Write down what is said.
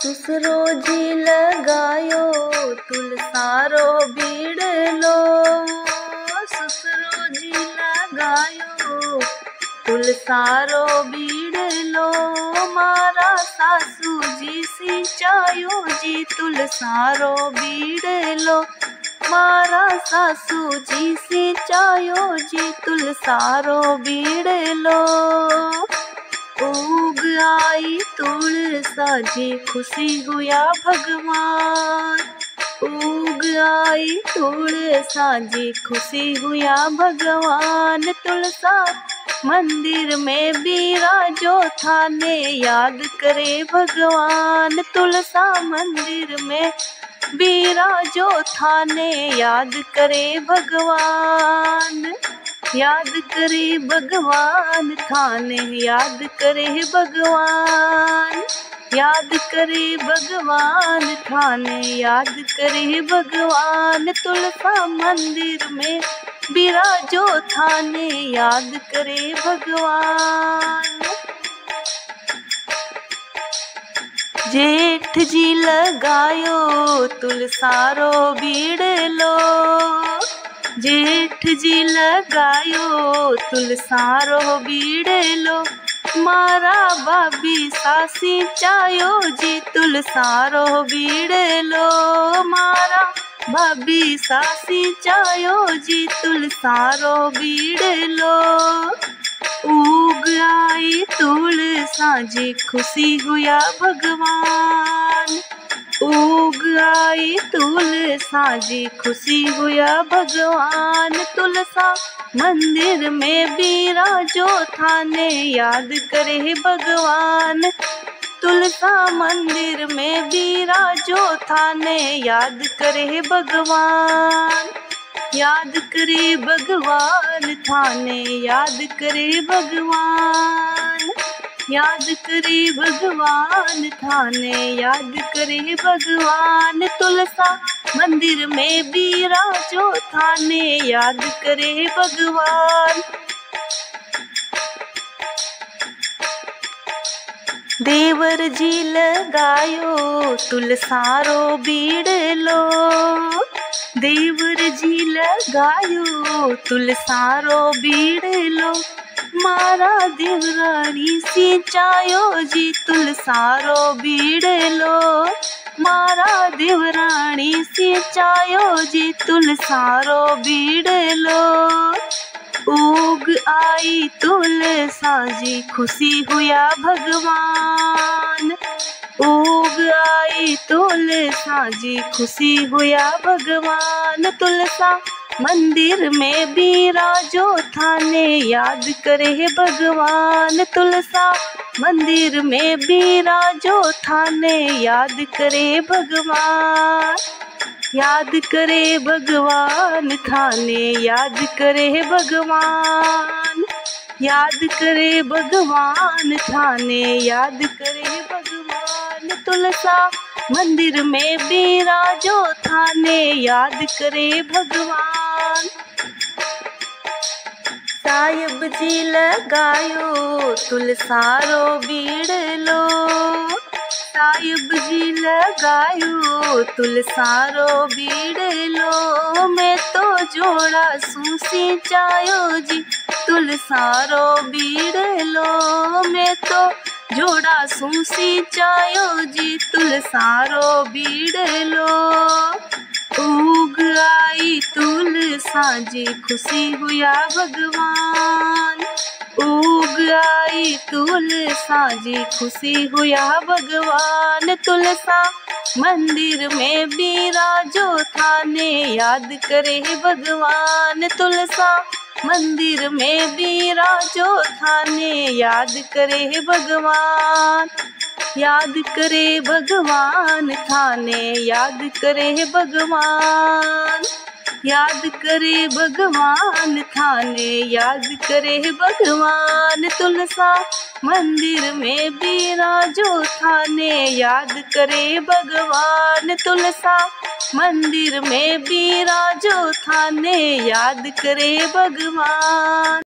सुसरो जी लगायो तुलसारो बीड़लो। सुसरो जी लगायो तुलसारो बीड़लो। मारा सासू जी सिंचायो जी तुलसारो बीड़लो। मारा सासू जी सिंचायो जी तुलसारो बीड़लो। उग आई तुलसा जी खुशी हुआ भगवान। उग आई तुलसा जी खुशी हुआ भगवान। तुलसा मंदिर में बिराजो थाने याद करे भगवान। तुलसा मंदिर में बिराजो थाने याद करे भगवान। याद करे भगवान थाने याद करे भगवान। याद करे भगवान थाने याद करे भगवान। तुलसा मंदिर में बिराजो थाने याद करे भगवान। जेठ जी लगायो तुलसारो बीड़लो। जेठ जी लगायो तुलसारो बीड़लो। मारा भाभी सासी चायो जी तुलसारो बीड़लो। मारा भाभी सासी चायो जी तुलसारो बीड़लो। उग आई तुलसा जी खुशी हुआ भगवान। उग आई तुलसा जी खुशी हुआ भगवान। तुलसा मंदिर में बिराजो थाने याद करे भगवान। तुलसा मंदिर में बिराजो थाने याद करे भगवान। याद करे भगवान थाने याद करे भगवान। याद करे भगवान थाने याद करे भगवान। तुलसा मंदिर में बिराजो थाने याद करे भगवान। देवर जी लगायो तुलसारो बीड़लो। देवर जी लगायो तुलसारो बीड़लो। मारा देवरानी सिंचायो जी तुलसारो बीड़लो। मारा देवरानी सिंचायो जी तुलसारो बीड़लो। उग आई तुलसा जी खुशी हुआ भगवान। उग आई तुलसा जी खुशी हुआ भगवान। तुलसा मंदिर में बिराजो थाने याद करे भगवान। तुलसा मंदिर में बिराजो थाने याद करे भगवान। याद करे भगवान थाने याद करे भगवान। याद करे भगवान थाने याद करे भगवान। तुलसा मंदिर में बिराजो थाने याद करे भगवान। साहिब जी लगायो तुलसारो बीड़लो। साहिब जी लगायो तुलसारो बीड़लो। मैं तो जोड़ा सूसी चायो जी तुलसारो बीड़लो। मैं तो जोड़ा सूसी चायो जी तुलसारो बीड़लो। उग आई तुलसा जी खुशी हुआ भगवान। उग आई तुलसा जी खुशी हुआ भगवान। तुलसा मंदिर में बिराजो थाने याद करे भगवान। तुलसा मंदिर में बिराजो थाने याद करे भगवान। याद करे भगवान थाने याद करे भगवान। याद करे भगवान थाने याद करे भगवान। तुलसा मंदिर में बिराजो थाने याद करे भगवान। तुलसा मंदिर में बिराजो थाने याद करे भगवान।